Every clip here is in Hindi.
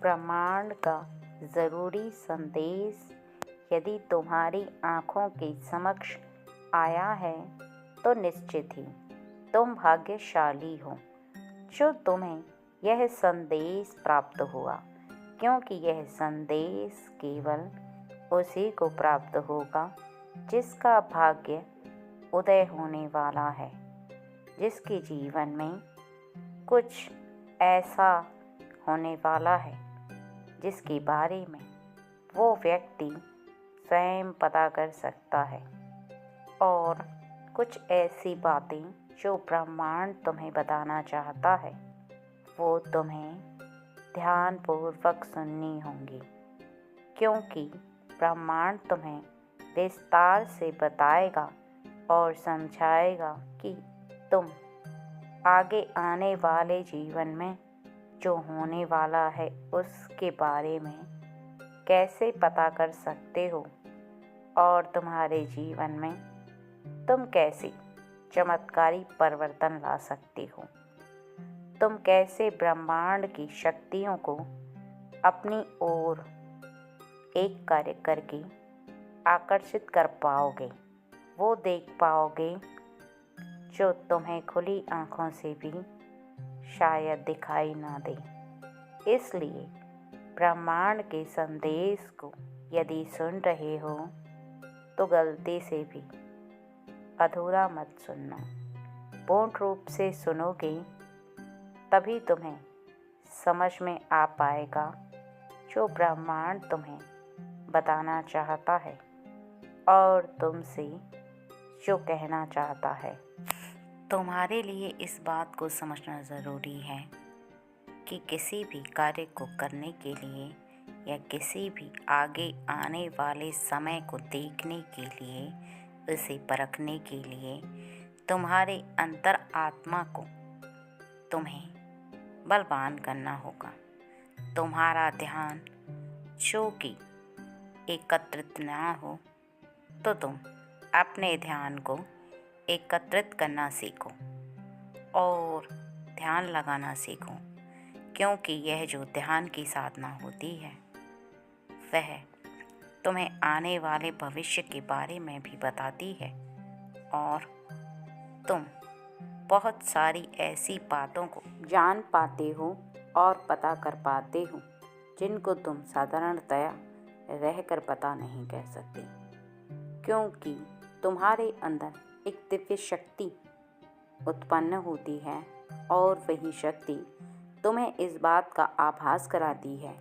ब्रह्मांड का ज़रूरी संदेश यदि तुम्हारी आँखों के समक्ष आया है तो निश्चित ही तुम भाग्यशाली हो जो तुम्हें यह संदेश प्राप्त हुआ, क्योंकि यह संदेश केवल उसी को प्राप्त होगा जिसका भाग्य उदय होने वाला है, जिसके जीवन में कुछ ऐसा होने वाला है जिसके बारे में वो व्यक्ति स्वयं पता कर सकता है, और कुछ ऐसी बातें जो ब्रह्मांड तुम्हें बताना चाहता है वो तुम्हें ध्यानपूर्वक सुननी होंगी, क्योंकि ब्रह्मांड तुम्हें विस्तार से बताएगा और समझाएगा कि तुम आगे आने वाले जीवन में जो होने वाला है उसके बारे में कैसे पता कर सकते हो, और तुम्हारे जीवन में तुम कैसे चमत्कारी परिवर्तन ला सकते हो। तुम कैसे ब्रह्मांड की शक्तियों को अपनी ओर एक कार्य करके आकर्षित कर पाओगे, वो देख पाओगे जो तुम्हें खुली आँखों से भी शायद दिखाई ना दे। इसलिए ब्रह्मांड के संदेश को यदि सुन रहे हो तो गलती से भी अधूरा मत सुनना, पूर्ण रूप से सुनोगे तभी तुम्हें समझ में आ पाएगा जो ब्रह्मांड तुम्हें बताना चाहता है और तुमसे जो कहना चाहता है। तुम्हारे लिए इस बात को समझना ज़रूरी है कि किसी भी कार्य को करने के लिए या किसी भी आगे आने वाले समय को देखने के लिए, उसे परखने के लिए तुम्हारे अंतर आत्मा को तुम्हें बलवान करना होगा। तुम्हारा ध्यान जो कि एकत्रित ना हो तो तुम अपने ध्यान को एकत्रित करना सीखो और ध्यान लगाना सीखो, क्योंकि यह जो ध्यान की साधना होती है वह तुम्हें आने वाले भविष्य के बारे में भी बताती है, और तुम बहुत सारी ऐसी बातों को जान पाते हो और पता कर पाते हो जिनको तुम साधारणतया रहकर पता नहीं कह सकते, क्योंकि तुम्हारे अंदर एक दिव्य शक्ति उत्पन्न होती है और वही शक्ति तुम्हें इस बात का आभास कराती है,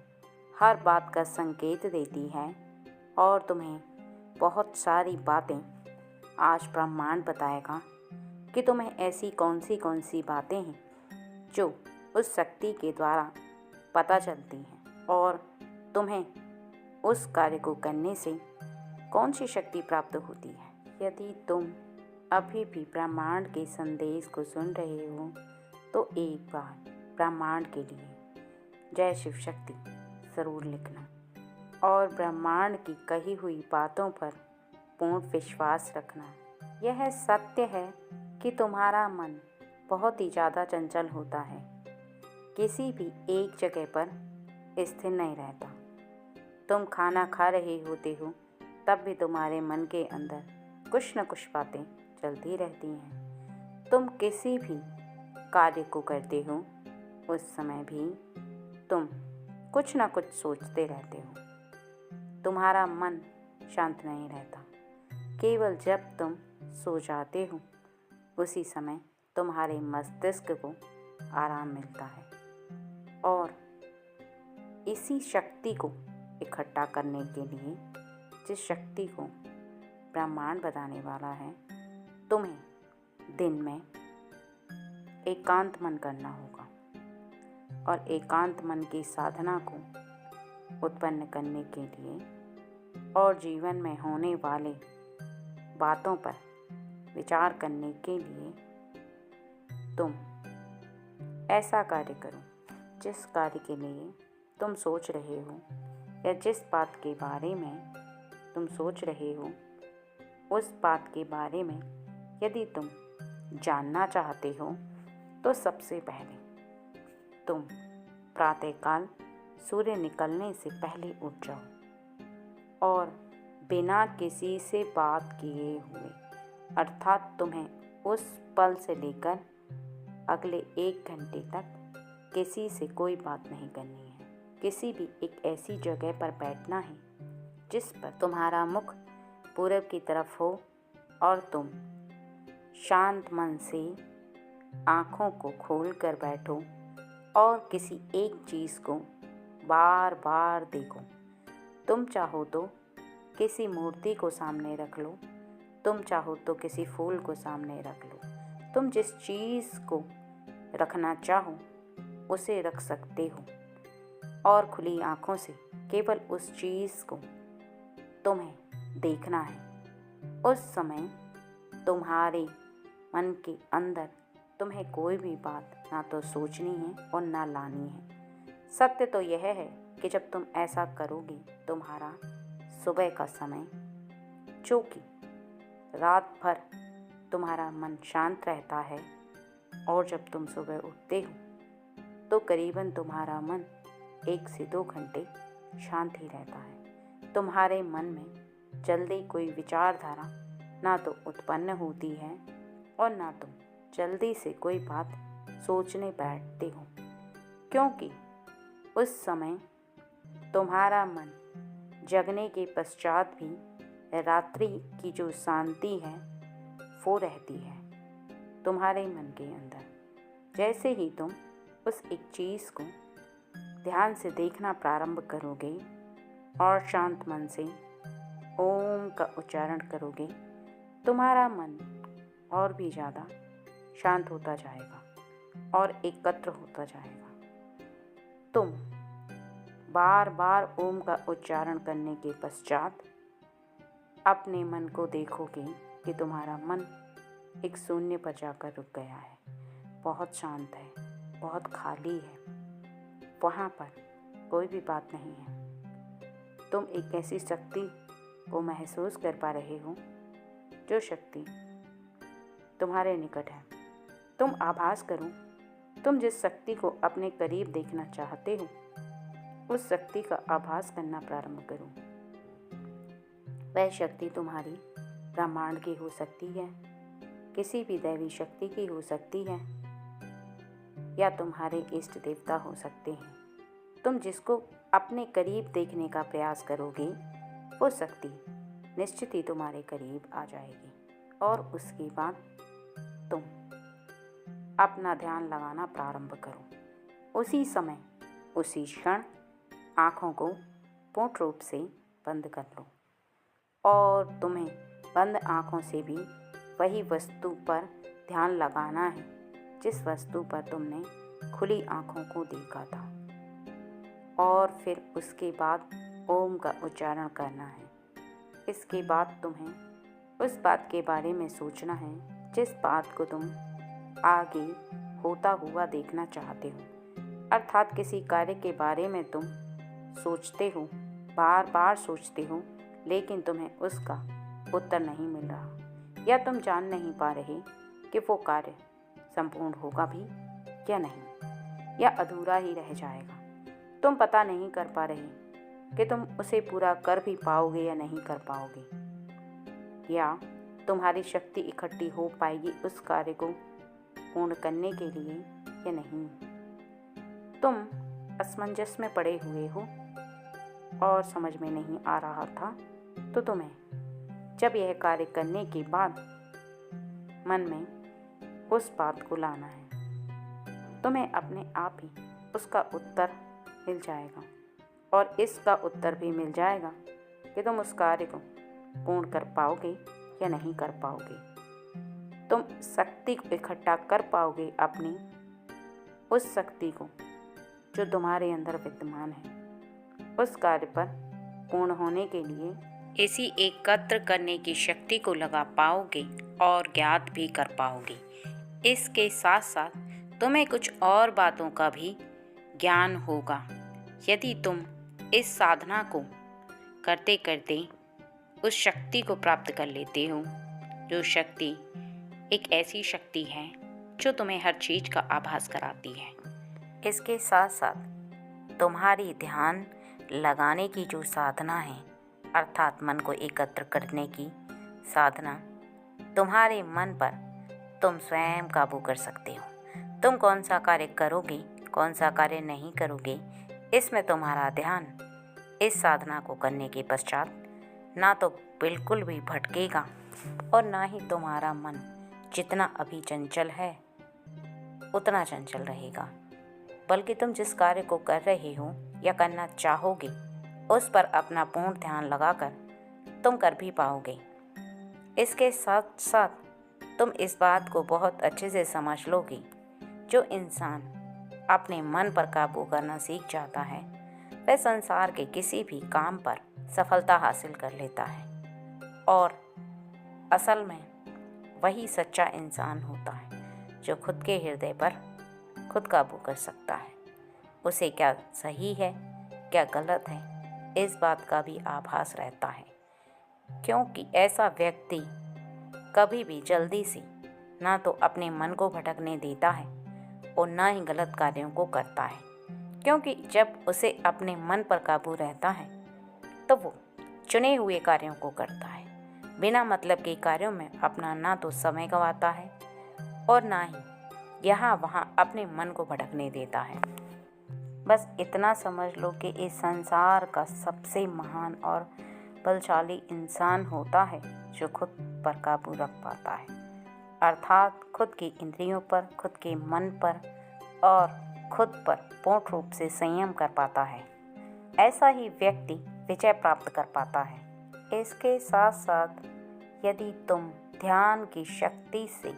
हर बात का संकेत देती है, और तुम्हें बहुत सारी बातें आज ब्रह्मांड बताएगा कि तुम्हें ऐसी कौन सी बातें हैं जो उस शक्ति के द्वारा पता चलती हैं और तुम्हें उस कार्य को करने से कौन सी शक्ति प्राप्त होती है। यदि तुम अभी भी ब्रह्मांड के संदेश को सुन रहे हो तो एक बार ब्रह्मांड के लिए जय शिव शक्ति ज़रूर लिखना, और ब्रह्मांड की कही हुई बातों पर पूर्ण विश्वास रखना। यह सत्य है कि तुम्हारा मन बहुत ही ज़्यादा चंचल होता है, किसी भी एक जगह पर स्थिर नहीं रहता। तुम खाना खा रहे होते हो तब भी तुम्हारे मन के अंदर कुछ न कुछ बातें चलती रहती हैं। तुम किसी भी कार्य को करते हो उस समय भी तुम कुछ न कुछ सोचते रहते हो। तुम्हारा मन शांत नहीं रहता। केवल जब तुम सो जाते हो उसी समय तुम्हारे मस्तिष्क को आराम मिलता है, और इसी शक्ति को इकट्ठा करने के लिए, जिस शक्ति को ब्रह्मांड बताने वाला है, तुम्हें दिन में एकांत मन करना होगा, और एकांत मन की साधना को उत्पन्न करने के लिए और जीवन में होने वाले बातों पर विचार करने के लिए तुम ऐसा कार्य करो जिस कार्य के लिए तुम सोच रहे हो या जिस बात के बारे में तुम सोच रहे हो उस बात के बारे में यदि तुम जानना चाहते हो तो सबसे पहले तुम प्रातःकाल सूर्य निकलने से पहले उठ जाओ और बिना किसी से बात किए हुए, अर्थात तुम्हें उस पल से लेकर अगले 1 घंटे तक किसी से कोई बात नहीं करनी है। किसी भी एक ऐसी जगह पर बैठना है जिस पर तुम्हारा मुख पूरब की तरफ हो और तुम शांत मन से आँखों को खोल कर बैठो और किसी एक चीज़ को बार बार देखो। तुम चाहो तो किसी मूर्ति को सामने रख लो, तुम चाहो तो किसी फूल को सामने रख लो। तुम जिस चीज़ को रखना चाहो उसे रख सकते हो और खुली आँखों से केवल उस चीज़ को तुम्हें देखना है। उस समय तुम्हारे मन के अंदर तुम्हें कोई भी बात ना तो सोचनी है और ना लानी है। सत्य तो यह है कि जब तुम ऐसा करोगे, तुम्हारा सुबह का समय, जो कि रात भर तुम्हारा मन शांत रहता है, और जब तुम सुबह उठते हो तो करीबन तुम्हारा मन 1 से 2 घंटे शांत ही रहता है। तुम्हारे मन में जल्दी कोई विचारधारा ना तो उत्पन्न होती है और ना तुम जल्दी से कोई बात सोचने बैठते हो, क्योंकि उस समय तुम्हारा मन जगने के पश्चात भी रात्रि की जो शांति है वो रहती है तुम्हारे मन के अंदर। जैसे ही तुम उस एक चीज़ को ध्यान से देखना प्रारंभ करोगे और शांत मन से ओम का उच्चारण करोगे, तुम्हारा मन और भी ज़्यादा शांत होता जाएगा और एकत्र होता जाएगा। तुम बार बार ओम का उच्चारण करने के पश्चात अपने मन को देखोगे कि तुम्हारा मन एक शून्य पर जाकर रुक गया है, बहुत शांत है, बहुत खाली है, वहाँ पर कोई भी बात नहीं है। तुम एक ऐसी शक्ति को महसूस कर पा रहे हो जो शक्ति तुम्हारे निकट है। तुम आभास करो, तुम जिस शक्ति को अपने करीब देखना चाहते हो उस शक्ति का आभास करना प्रारंभ करो। वह शक्ति तुम्हारी ब्रह्मांड की हो सकती है, किसी भी दैवी शक्ति की हो सकती है, या तुम्हारे इष्ट देवता हो सकते हैं। तुम जिसको अपने करीब देखने का प्रयास करोगे वो शक्ति निश्चित ही तुम्हारे करीब आ जाएगी और उसके बाद तुम अपना ध्यान लगाना प्रारंभ करो। उसी समय, उसी क्षण आँखों को पूर्ण रूप से बंद कर लो और तुम्हें बंद आँखों से भी वही वस्तु पर ध्यान लगाना है जिस वस्तु पर तुमने खुली आँखों को देखा था, और फिर उसके बाद ओम का उच्चारण करना है। इसके बाद तुम्हें उस बात के बारे में सोचना है जिस बात को तुम आगे होता हुआ देखना चाहते हो, अर्थात किसी कार्य के बारे में तुम सोचते हो, बार बार सोचते हो, लेकिन तुम्हें उसका उत्तर नहीं मिल रहा, या तुम जान नहीं पा रहे कि वो कार्य संपूर्ण होगा भी या नहीं, या अधूरा ही रह जाएगा। तुम पता नहीं कर पा रहे कि तुम उसे पूरा कर भी पाओगे या नहीं कर पाओगे, या तुम्हारी शक्ति इकट्ठी हो पाएगी उस कार्य को पूर्ण करने के लिए या नहीं। तुम असमंजस में पड़े हुए हो और समझ में नहीं आ रहा था, तो तुम्हें जब यह कार्य करने के बाद मन में उस बात को लाना है, तुम्हें अपने आप ही उसका उत्तर मिल जाएगा, और इसका उत्तर भी मिल जाएगा कि तुम उस कार्य को पूर्ण कर पाओगे या नहीं कर पाओगे। तुम शक्ति को इकट्ठा कर पाओगे, अपनी उस शक्ति को जो तुम्हारे अंदर विद्यमान है, उस कार्य पर पूर्ण होने के लिए इसी एकत्र करने की शक्ति को लगा पाओगे और ज्ञात भी कर पाओगे। इसके साथ साथ तुम्हें कुछ और बातों का भी ज्ञान होगा। यदि तुम इस साधना को करते करते उस शक्ति को प्राप्त कर लेते हो, जो शक्ति एक ऐसी शक्ति है जो तुम्हें हर चीज़ का आभास कराती है। इसके साथ साथ तुम्हारी ध्यान लगाने की जो साधना है, अर्थात मन को एकत्र करने की साधना, तुम्हारे मन पर तुम स्वयं काबू कर सकते हो। तुम कौन सा कार्य करोगे, कौन सा कार्य नहीं करोगे, इसमें तुम्हारा ध्यान इस साधना को करने के पश्चात ना तो बिल्कुल भी भटकेगा और ना ही तुम्हारा मन जितना अभी चंचल है उतना चंचल रहेगा, बल्कि तुम जिस कार्य को कर रहे हो या करना चाहोगे उस पर अपना पूर्ण ध्यान लगाकर तुम कर भी पाओगे। इसके साथ साथ तुम इस बात को बहुत अच्छे से समझ लोगे, जो इंसान अपने मन पर काबू करना सीख जाता है वह संसार के किसी भी काम पर सफलता हासिल कर लेता है और असल में वही सच्चा इंसान होता है जो खुद के हृदय पर खुद काबू कर सकता है। उसे क्या सही है क्या गलत है इस बात का भी आभास रहता है, क्योंकि ऐसा व्यक्ति कभी भी जल्दी से ना तो अपने मन को भटकने देता है और ना ही गलत कार्यों को करता है, क्योंकि जब उसे अपने मन पर काबू रहता है तो वो चुने हुए कार्यों को करता है, बिना मतलब के कार्यों में अपना ना तो समय गंवाता है और ना ही यहाँ वहाँ अपने मन को भटकने देता है। बस इतना समझ लो कि इस संसार का सबसे महान और बलशाली इंसान होता है जो खुद पर काबू रख पाता है, अर्थात खुद की इंद्रियों पर, खुद के मन पर और खुद पर पूर्ण रूप से संयम कर पाता है। ऐसा ही व्यक्ति विजय प्राप्त कर पाता है। इसके साथ साथ यदि तुम ध्यान की शक्ति से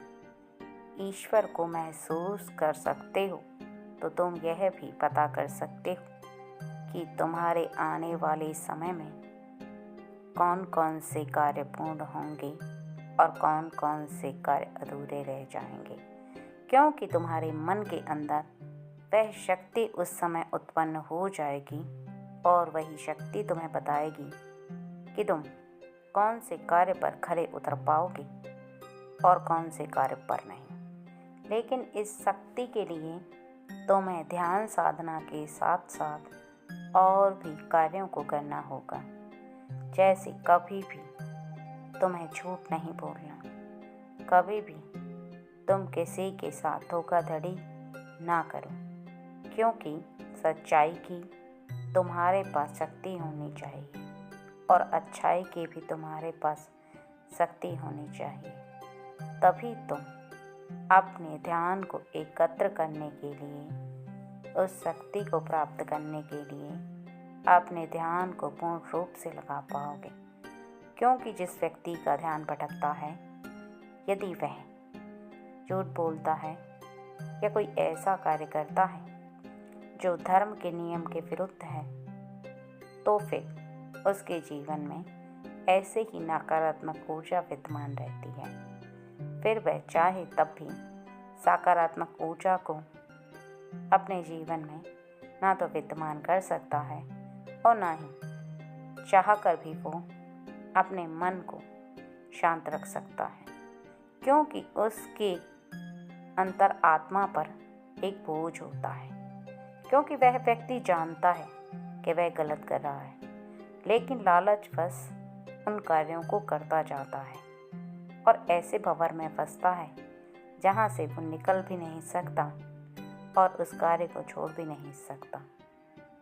ईश्वर को महसूस कर सकते हो तो तुम यह भी पता कर सकते हो कि तुम्हारे आने वाले समय में कौन कौन से कार्य पूर्ण होंगे और कौन कौन से कार्य अधूरे रह जाएंगे, क्योंकि तुम्हारे मन के अंदर वह शक्ति उस समय उत्पन्न हो जाएगी और वही शक्ति तुम्हें बताएगी कि तुम कौन से कार्य पर खरे उतर पाओगे और कौन से कार्य पर नहीं। लेकिन इस शक्ति के लिए तुम्हें ध्यान साधना के साथ साथ और भी कार्यों को करना होगा, जैसे कभी भी तुम्हें झूठ नहीं बोलना, कभी भी तुम किसी के साथ धोखाधड़ी ना करो, क्योंकि सच्चाई की तुम्हारे पास शक्ति होनी चाहिए और अच्छाई की भी तुम्हारे पास शक्ति होनी चाहिए। तभी तुम अपने ध्यान को एकत्र करने के लिए, उस शक्ति को प्राप्त करने के लिए अपने ध्यान को पूर्ण रूप से लगा पाओगे। क्योंकि जिस व्यक्ति का ध्यान भटकता है, यदि वह झूठ बोलता है या कोई ऐसा कार्य करता है जो धर्म के नियम के विरुद्ध है, तो फिर उसके जीवन में ऐसे ही नकारात्मक ऊर्जा विद्यमान रहती है। फिर वह चाहे तब भी सकारात्मक ऊर्जा को अपने जीवन में ना तो विद्यमान कर सकता है और ना ही चाह कर भी वो अपने मन को शांत रख सकता है, क्योंकि उसके अंतर आत्मा पर एक बोझ होता है, क्योंकि वह व्यक्ति जानता है कि वह गलत कर रहा है, लेकिन लालचवश उन कार्यों को करता जाता है और ऐसे भंवर में फंसता है जहाँ से वो निकल भी नहीं सकता और उस कार्य को छोड़ भी नहीं सकता,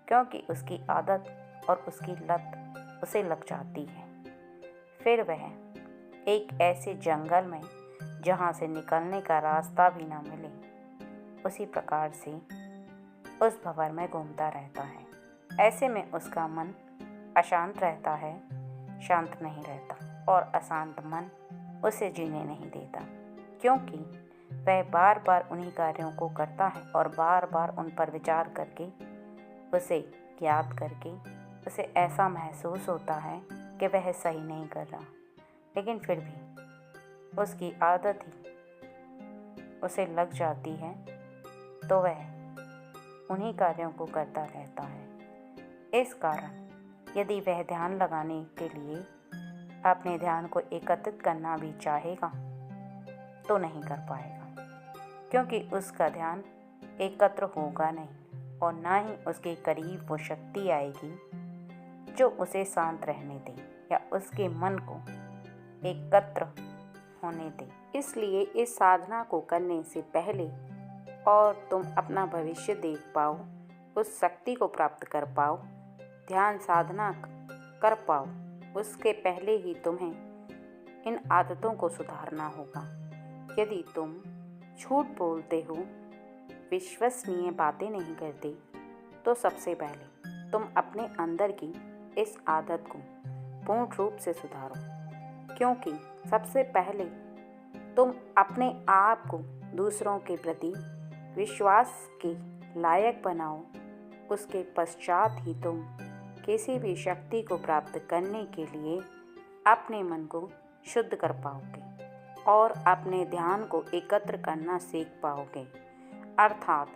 क्योंकि उसकी आदत और उसकी लत उसे लग जाती है। फिर वह एक ऐसे जंगल में जहाँ से निकलने का रास्ता भी ना मिले, उसी प्रकार से उस भंवर में घूमता रहता है। ऐसे में उसका मन अशांत रहता है, शांत नहीं रहता और अशांत मन उसे जीने नहीं देता, क्योंकि वह बार बार उन्हीं कार्यों को करता है और बार बार उन पर विचार करके, उसे याद करके उसे ऐसा महसूस होता है कि वह सही नहीं कर रहा, लेकिन फिर भी उसकी आदत ही उसे लग जाती है, तो वह उन्हीं कार्यों को करता रहता है। इस कारण यदि वह ध्यान लगाने के लिए अपने ध्यान को एकत्रित करना भी चाहेगा तो नहीं कर पाएगा, क्योंकि उसका ध्यान एकत्र होगा नहीं और ना ही उसके करीब वो शक्ति आएगी जो उसे शांत रहने दे या उसके मन को एकत्र होने दे। इसलिए इस साधना को करने से पहले और तुम अपना भविष्य देख पाओ, उस शक्ति को प्राप्त कर पाओ, ध्यान साधना कर पाओ, उसके पहले ही तुम्हें इन आदतों को सुधारना होगा। यदि तुम झूठ बोलते हो, विश्वसनीय बातें नहीं करते, तो सबसे पहले तुम अपने अंदर की इस आदत को पूर्ण रूप से सुधारो, क्योंकि सबसे पहले तुम अपने आप को दूसरों के प्रति विश्वास के लायक बनाओ। उसके पश्चात ही तुम किसी भी शक्ति को प्राप्त करने के लिए अपने मन को शुद्ध कर पाओगे और अपने ध्यान को एकत्र करना सीख पाओगे, अर्थात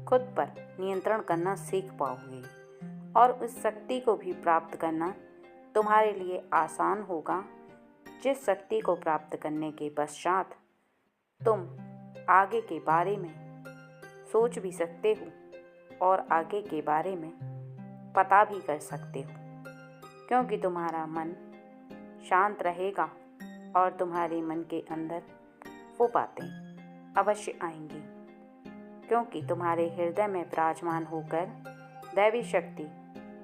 खुद पर नियंत्रण करना सीख पाओगे। और उस शक्ति को भी प्राप्त करना तुम्हारे लिए आसान होगा, जिस शक्ति को प्राप्त करने के पश्चात तुम आगे के बारे में सोच भी सकते हो और आगे के बारे में पता भी कर सकते हो, क्योंकि तुम्हारा मन शांत रहेगा और तुम्हारे मन के अंदर वो बातें अवश्य आएंगी, क्योंकि तुम्हारे हृदय में विराजमान होकर दैवी शक्ति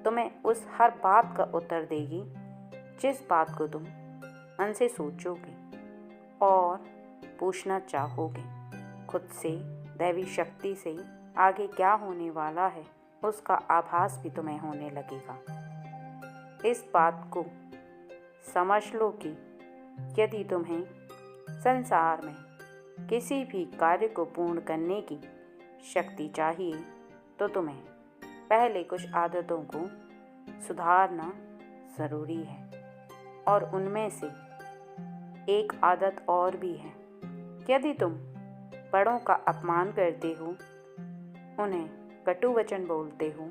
तुम्हें उस हर बात का उत्तर देगी जिस बात को तुम मन से सोचोगे और पूछना चाहोगे। खुद से, दैवी शक्ति से आगे क्या होने वाला है उसका आभास भी तुम्हें होने लगेगा। इस बात को समझ लो कि यदि तुम्हें संसार में किसी भी कार्य को पूर्ण करने की शक्ति चाहिए, तो तुम्हें पहले कुछ आदतों को सुधारना ज़रूरी है। और उनमें से एक आदत और भी है। यदि तुम बड़ों का अपमान करते हो, उन्हें कटु वचन बोलते हो,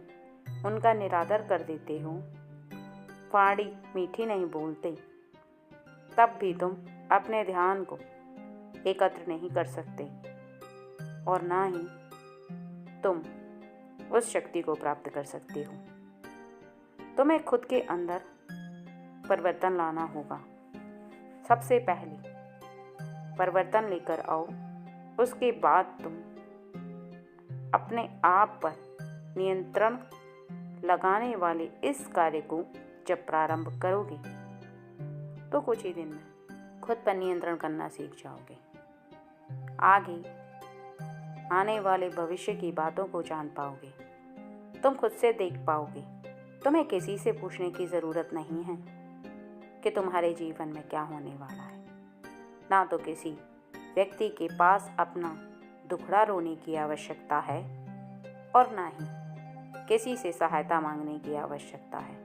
उनका निरादर कर देते हो, वाणी मीठी नहीं बोलते, तब भी तुम अपने ध्यान को एकत्र नहीं कर सकते और ना ही तुम उस शक्ति को प्राप्त कर सकते हो। तुम्हें खुद के अंदर परिवर्तन लाना होगा। सबसे पहले परिवर्तन लेकर आओ, उसके बाद तुम अपने आप पर नियंत्रण लगाने वाले इस कार्य को जब प्रारंभ करोगे तो कुछ ही दिन में खुद पर नियंत्रण करना सीख जाओगे। आगे आने वाले भविष्य की बातों को जान पाओगे, तुम खुद से देख पाओगे। तुम्हें किसी से पूछने की ज़रूरत नहीं है कि तुम्हारे जीवन में क्या होने वाला है। ना तो किसी व्यक्ति के पास अपना दुखड़ा रोने की आवश्यकता है और ना ही किसी से सहायता मांगने की आवश्यकता है,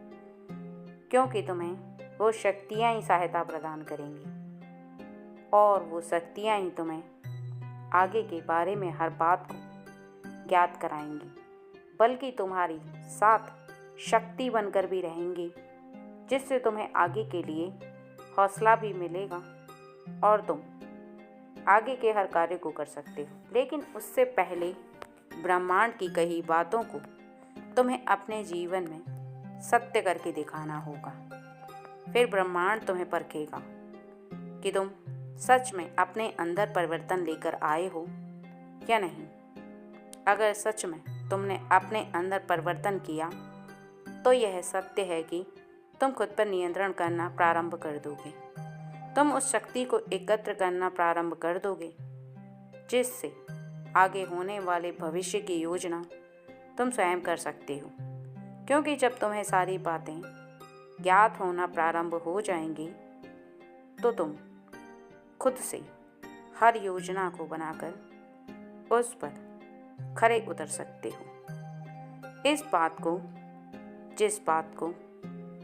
क्योंकि तुम्हें वो शक्तियाँ ही सहायता प्रदान करेंगी और वो शक्तियाँ ही तुम्हें आगे के बारे में हर बात को ज्ञात कराएंगी, बल्कि तुम्हारी साथ शक्ति बनकर भी रहेंगी, जिससे तुम्हें आगे के लिए हौसला भी मिलेगा और तुम आगे के हर कार्य को कर सकते हो। लेकिन उससे पहले ब्रह्मांड की कही बातों को तुम्हें अपने जीवन में सत्य करके दिखाना होगा। फिर ब्रह्मांड तुम्हें परखेगा कि तुम सच में अपने अंदर परिवर्तन लेकर आए हो या नहीं। अगर सच में तुमने अपने अंदर परिवर्तन किया तो यह सत्य है कि तुम खुद पर नियंत्रण करना प्रारंभ कर दोगे। तुम उस शक्ति को एकत्र करना प्रारंभ कर दोगे, जिससे आगे होने वाले भविष्य की योजना तुम स्वयं कर सकते हो। क्योंकि जब तुम्हें सारी बातें ज्ञात होना प्रारंभ हो जाएंगी, तो तुम खुद से हर योजना को बनाकर उस पर खरे उतर सकते हो। जिस बात को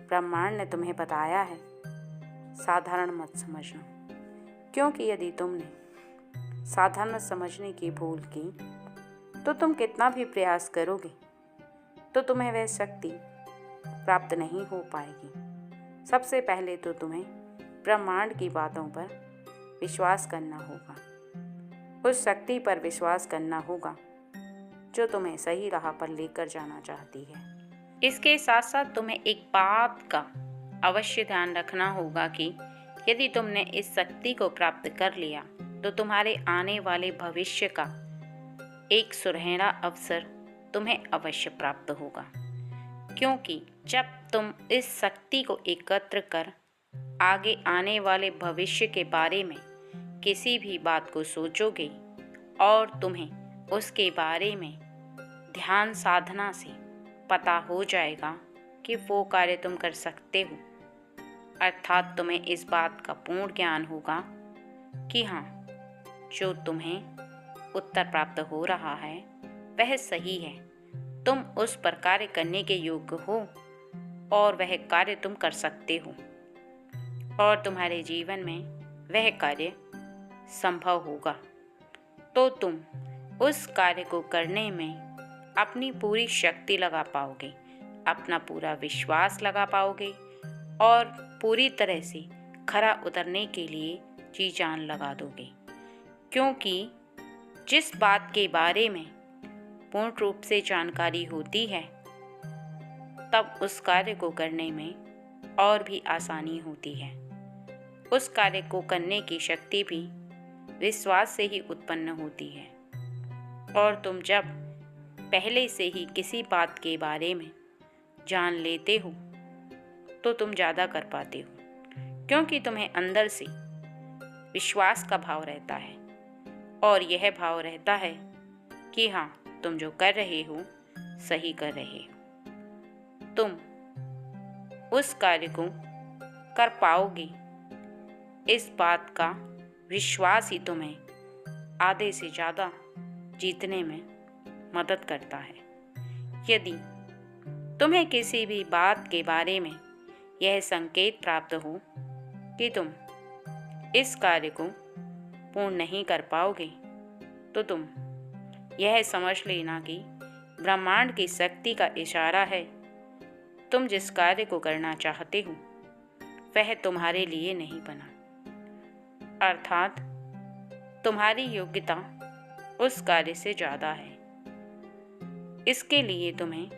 ब्रह्मांड ने तुम्हें बताया है, साधारण मत समझना, क्योंकि यदि तुमने साधारण समझने की भूल की तो तुम कितना भी प्रयास करोगे तो तुम्हें वह शक्ति प्राप्त नहीं हो पाएगी। सबसे पहले तो तुम्हें ब्रह्मांड की बातों पर विश्वास करना होगा, उस शक्ति पर विश्वास करना होगा जो तुम्हें सही राह पर लेकर जाना चाहती है। इसके साथ साथ तुम्हें एक बात का अवश्य ध्यान रखना होगा कि यदि तुमने इस शक्ति को प्राप्त कर लिया तो तुम्हारे आने वाले भविष्य का एक सुनहरा अवसर तुम्हें अवश्य प्राप्त होगा, क्योंकि जब तुम इस शक्ति को एकत्र कर आगे आने वाले भविष्य के बारे में किसी भी बात को सोचोगे और तुम्हें उसके बारे में ध्यान साधना से पता हो जाएगा कि वो कार्य तुम कर सकते हो, अर्थात तुम्हें इस बात का पूर्ण ज्ञान होगा कि हाँ, जो तुम्हें उत्तर प्राप्त हो रहा है वह सही है, तुम उस पर कार्य करने के योग्य हो और वह कार्य तुम कर सकते हो और तुम्हारे जीवन में वह कार्य संभव होगा। तो तुम उस कार्य को करने में अपनी पूरी शक्ति लगा पाओगे, अपना पूरा विश्वास लगा पाओगे और पूरी तरह से खरा उतरने के लिए जी जान लगा दोगे, क्योंकि जिस बात के बारे में पूर्ण रूप से जानकारी होती है तब उस कार्य को करने में और भी आसानी होती है। उस कार्य को करने की शक्ति भी विश्वास से ही उत्पन्न होती है और तुम जब पहले से ही किसी बात के बारे में जान लेते हो तो तुम ज़्यादा कर पाते हो, क्योंकि तुम्हें अंदर से विश्वास का भाव रहता है और यह भाव रहता है कि हाँ, तुम जो कर रहे हो सही कर रहे हो, तुम उस कार्य को कर पाओगे। इस बात का विश्वास ही तुम्हें आधे से ज़्यादा जीतने में मदद करता है। यदि तुम्हें किसी भी बात के बारे में यह संकेत प्राप्त हो कि तुम इस कार्य को पूर्ण नहीं कर पाओगे तो तुम यह समझ लेना कि ब्रह्मांड की शक्ति का इशारा है। तुम जिस कार्य को करना चाहते हो वह तुम्हारे लिए नहीं बना, अर्थात तुम्हारी योग्यता उस कार्य से ज़्यादा है। इसके लिए तुम्हें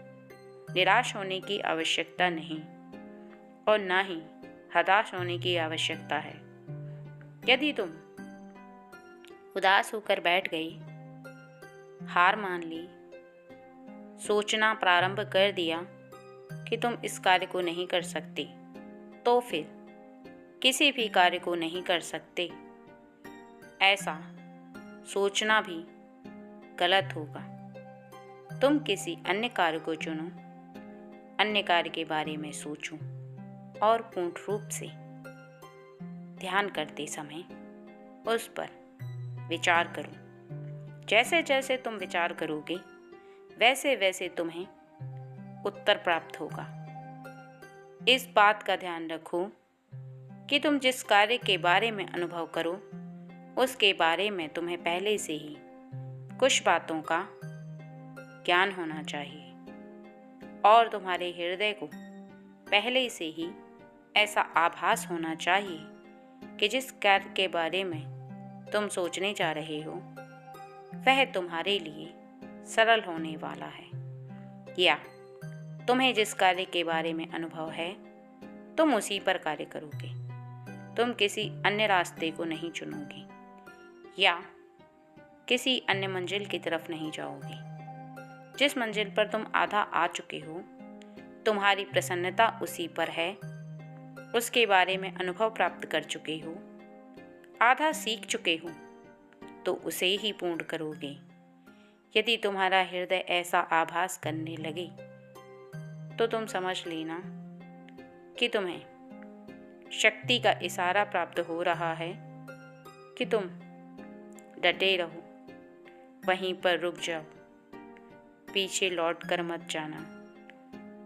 निराश होने की आवश्यकता नहीं और ना ही हताश होने की आवश्यकता है। यदि तुम उदास होकर बैठ गई, हार मान ली, सोचना प्रारंभ कर दिया कि तुम इस कार्य को नहीं कर सकते, तो फिर किसी भी कार्य को नहीं कर सकते, ऐसा सोचना भी गलत होगा। तुम किसी अन्य कार्य को चुनो, अन्य कार्य के बारे में सोचो और पूर्ण रूप से ध्यान करते समय उस पर विचार करो। जैसे जैसे तुम विचार करोगे वैसे वैसे तुम्हें उत्तर प्राप्त होगा। इस बात का ध्यान रखो कि तुम जिस कार्य के बारे में अनुभव करो उसके बारे में तुम्हें पहले से ही कुछ बातों का ज्ञान होना चाहिए और तुम्हारे हृदय को पहले से ही ऐसा आभास होना चाहिए कि जिस कार्य के बारे में तुम सोचने जा रहे हो वह तुम्हारे लिए सरल होने वाला है, या तुम्हें जिस कार्य के बारे में अनुभव है तुम उसी पर कार्य करोगे। तुम किसी अन्य रास्ते को नहीं चुनोगे या किसी अन्य मंजिल की तरफ नहीं जाओगे। जिस मंजिल पर तुम आधा आ चुके हो, तुम्हारी प्रसन्नता उसी पर है, उसके बारे में अनुभव प्राप्त कर चुके हो, आधा सीख चुके हो, तो उसे ही पूर्ण करोगे। यदि तुम्हारा हृदय ऐसा आभास करने लगे तो तुम समझ लेना कि तुम्हें शक्ति का इशारा प्राप्त हो रहा है कि तुम डटे रहो, वहीं पर रुक जाओ, पीछे लौट कर मत जाना,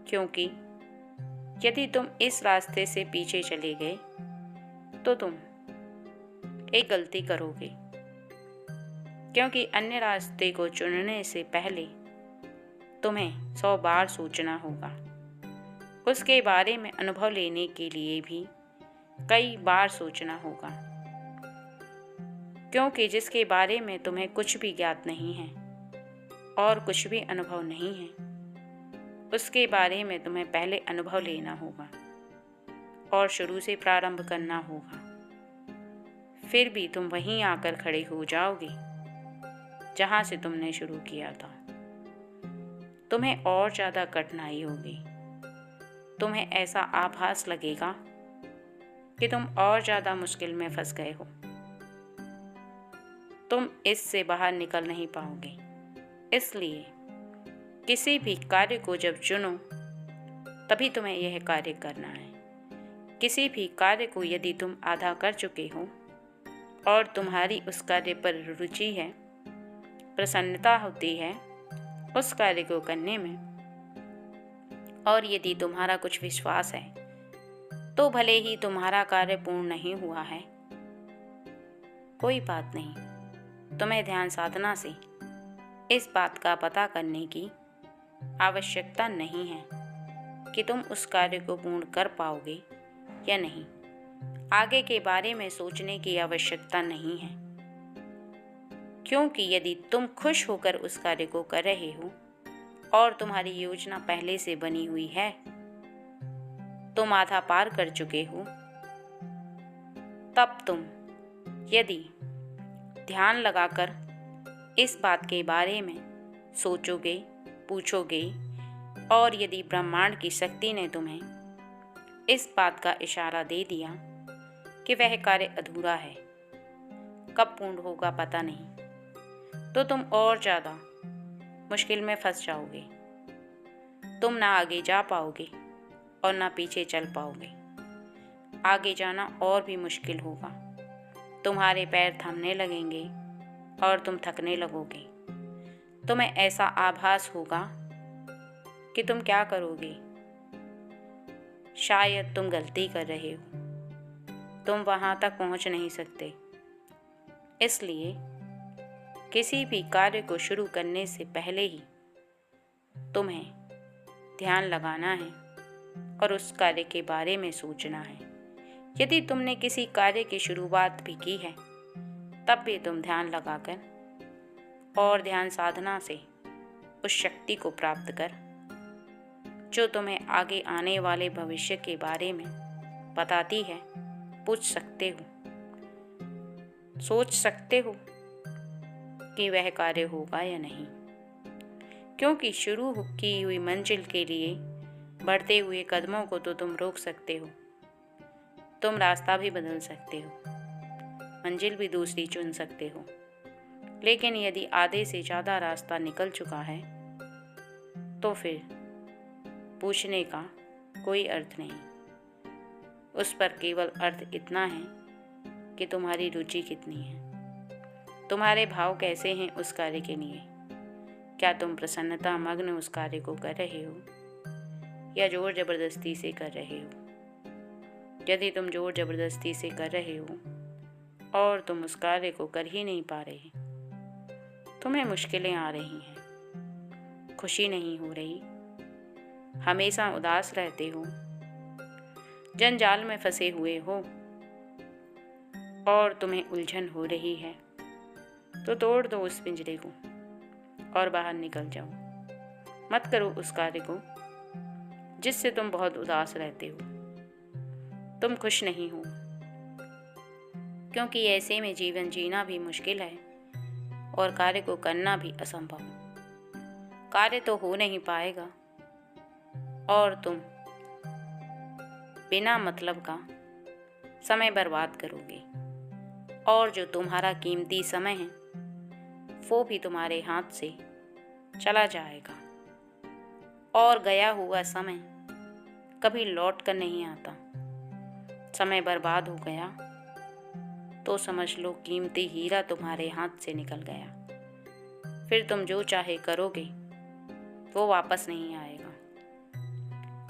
क्योंकि यदि तुम इस रास्ते से पीछे चले गए तो तुम एक गलती करोगे, क्योंकि अन्य रास्ते को चुनने से पहले तुम्हें 100 बार सोचना होगा। उसके बारे में अनुभव लेने के लिए भी कई बार सोचना होगा, क्योंकि जिसके बारे में तुम्हें कुछ भी ज्ञात नहीं है और कुछ भी अनुभव नहीं है, उसके बारे में तुम्हें पहले अनुभव लेना होगा और शुरू से प्रारंभ करना होगा। फिर भी तुम वहीं आकर खड़े हो जाओगे जहाँ से तुमने शुरू किया था। तुम्हें और ज़्यादा कठिनाई होगी। तुम्हें ऐसा आभास लगेगा कि तुम और ज़्यादा मुश्किल में फंस गए हो। तुम इससे बाहर निकल नहीं पाओगे। इसलिए किसी भी कार्य को जब चुनो तभी तुम्हें यह कार्य करना है। किसी भी कार्य को यदि तुम आधा कर चुके हो और तुम्हारी उस कार्य पर रुचि है, प्रसन्नता होती है उस कार्य को करने में, और यदि तुम्हारा कुछ विश्वास है, तो भले ही तुम्हारा कार्य पूर्ण नहीं हुआ है, कोई बात नहीं। तुम्हें ध्यान साधना से इस बात का पता करने की आवश्यकता नहीं है कि तुम उस कार्य को पूर्ण कर पाओगे या नहीं। आगे के बारे में सोचने की आवश्यकता नहीं है, क्योंकि यदि तुम खुश होकर उस कार्य को कर रहे हो और तुम्हारी योजना पहले से बनी हुई है, तुम आधा पार कर चुके हो, तब तुम यदि ध्यान लगाकर इस बात के बारे में सोचोगे, पूछोगे, और यदि ब्रह्मांड की शक्ति ने तुम्हें इस बात का इशारा दे दिया कि वह कार्य अधूरा है, कब पूर्ण होगा पता नहीं, तो तुम और ज़्यादा मुश्किल में फंस जाओगे। तुम ना आगे जा पाओगे और ना पीछे चल पाओगे। आगे जाना और भी मुश्किल होगा। तुम्हारे पैर थमने लगेंगे और तुम थकने लगोगे। तुम्हें ऐसा आभास होगा कि तुम क्या करोगे। शायद तुम गलती कर रहे हो, तुम वहाँ तक पहुँच नहीं सकते। इसलिए किसी भी कार्य को शुरू करने से पहले ही तुम्हें ध्यान लगाना है और उस कार्य के बारे में सोचना है। यदि तुमने किसी कार्य की शुरुआत भी की है, तब भी तुम ध्यान लगाकर और ध्यान साधना से उस शक्ति को प्राप्त कर जो तुम्हें आगे आने वाले भविष्य के बारे में बताती है, पूछ सकते हो, सोच सकते हो कि वह कार्य होगा या नहीं। क्योंकि शुरू की हुई मंजिल के लिए बढ़ते हुए कदमों को तो तुम रोक सकते हो, तुम रास्ता भी बदल सकते हो, मंजिल भी दूसरी चुन सकते हो, लेकिन यदि आधे से ज़्यादा रास्ता निकल चुका है तो फिर पूछने का कोई अर्थ नहीं। उस पर केवल अर्थ इतना है कि तुम्हारी रुचि कितनी है, तुम्हारे भाव कैसे हैं उस कार्य के लिए। क्या तुम प्रसन्नता मग्न उस कार्य को कर रहे हो या जोर जबरदस्ती से कर रहे हो। यदि तुम जोर जबरदस्ती से कर रहे हो और तुम उस कार्य को कर ही नहीं पा रहे, तुम्हें मुश्किलें आ रही हैं, खुशी नहीं हो रही, हमेशा उदास रहते हो, जंजाल में फंसे हुए हो और तुम्हें उलझन हो रही है, तो तोड़ दो उस पिंजरे को और बाहर निकल जाओ। मत करो उस कार्य को जिससे तुम बहुत उदास रहते हो, तुम खुश नहीं हो, क्योंकि ऐसे में जीवन जीना भी मुश्किल है और कार्य को करना भी असंभव। कार्य तो हो नहीं पाएगा और तुम बिना मतलब का समय बर्बाद करोगे, और जो तुम्हारा कीमती समय है वो भी तुम्हारे हाथ से चला जाएगा। और गया हुआ समय कभी लौट कर नहीं आता। समय बर्बाद हो गया तो समझ लो कीमती हीरा तुम्हारे हाथ से निकल गया। फिर तुम जो चाहे करोगे वो वापस नहीं आएगा।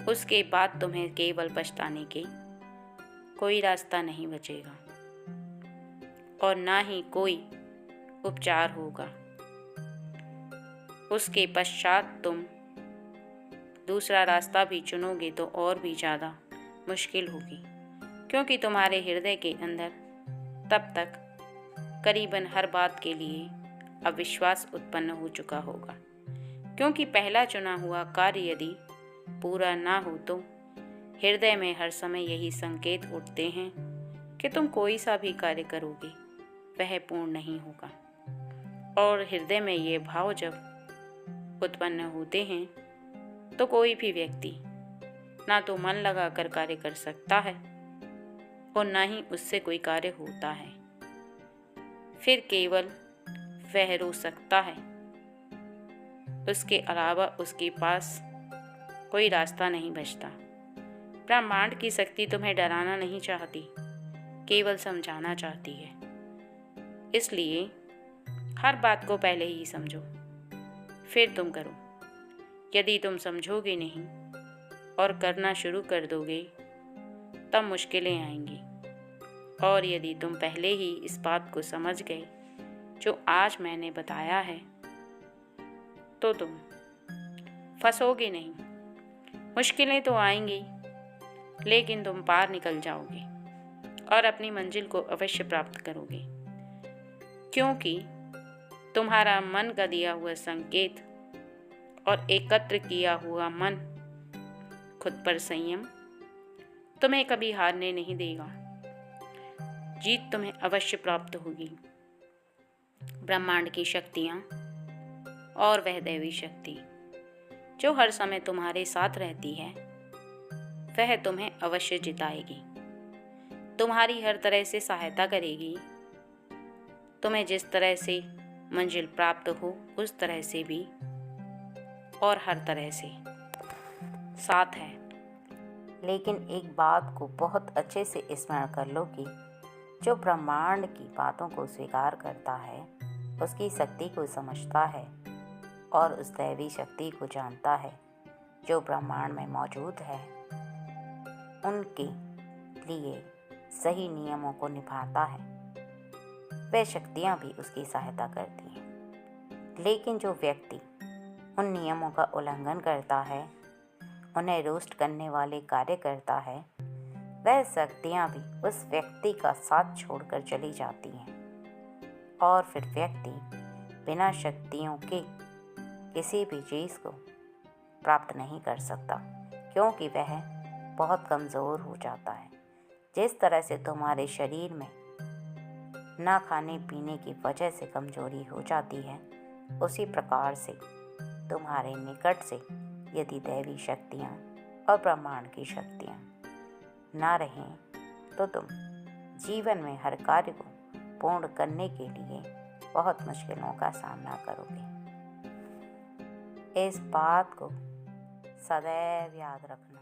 उसके बाद तुम्हें केवल पछताने के कोई रास्ता नहीं बचेगा और ना ही कोई उपचार होगा। उसके पश्चात तुम दूसरा रास्ता भी चुनोगे तो और भी ज़्यादा मुश्किल होगी, क्योंकि तुम्हारे हृदय के अंदर तब तक करीबन हर बात के लिए अविश्वास उत्पन्न हो चुका होगा। क्योंकि पहला चुना हुआ कार्य यदि पूरा ना हो तो हृदय में हर समय यही संकेत उठते हैं कि तुम कोई सा भी कार्य करोगे वह पूर्ण नहीं होगा। और हृदय में ये भाव जब उत्पन्न होते हैं तो कोई भी व्यक्ति ना तो मन लगाकर कार्य कर सकता है और ना ही उससे कोई कार्य होता है। फिर केवल वह रो सकता है, उसके अलावा उसके पास कोई रास्ता नहीं बचता। ब्रह्मांड की शक्ति तुम्हें डराना नहीं चाहती, केवल समझाना चाहती है। इसलिए हर बात को पहले ही समझो, फिर तुम करो। यदि तुम समझोगे नहीं और करना शुरू कर दोगे तब मुश्किलें आएंगी। और यदि तुम पहले ही इस बात को समझ गए जो आज मैंने बताया है तो तुम फंसोगे नहीं। मुश्किलें तो आएंगी लेकिन तुम पार निकल जाओगे और अपनी मंजिल को अवश्य प्राप्त करोगे, क्योंकि तुम्हारा मन का दिया हुआ संकेत और एकत्र किया हुआ मन खुद पर संयम तुम्हें कभी हारने नहीं देगा। जीत तुम्हें अवश्य प्राप्त होगी। ब्रह्मांड की शक्तियाँ और वह दैवी शक्ति जो हर समय तुम्हारे साथ रहती है वह तुम्हें अवश्य जिताएगी, तुम्हारी हर तरह से सहायता करेगी। तुम्हें जिस तरह से मंजिल प्राप्त हो उस तरह से भी और हर तरह से साथ है। लेकिन एक बात को बहुत अच्छे से स्मरण कर लो कि जो ब्रह्मांड की बातों को स्वीकार करता है, उसकी शक्ति को समझता है और उस दैवी शक्ति को जानता है जो ब्रह्मांड में मौजूद है, उनके लिए सही नियमों को निभाता है, वे शक्तियाँ भी उसकी सहायता करती हैं। लेकिन जो व्यक्ति उन नियमों का उल्लंघन करता है, उन्हें रोस्ट करने वाले कार्य करता है, वह शक्तियाँ भी उस व्यक्ति का साथ छोड़कर चली जाती हैं और फिर व्यक्ति बिना शक्तियों के किसी भी चीज़ को प्राप्त नहीं कर सकता, क्योंकि वह बहुत कमज़ोर हो जाता है। जिस तरह से तुम्हारे शरीर में ना खाने पीने की वजह से कमज़ोरी हो जाती है, उसी प्रकार से तुम्हारे निकट से यदि दैवी शक्तियाँ और ब्रह्मांड की शक्तियाँ ना रहें तो तुम जीवन में हर कार्य को पूर्ण करने के लिए बहुत मुश्किलों का सामना करोगे। इस बात को सदैव याद रखना।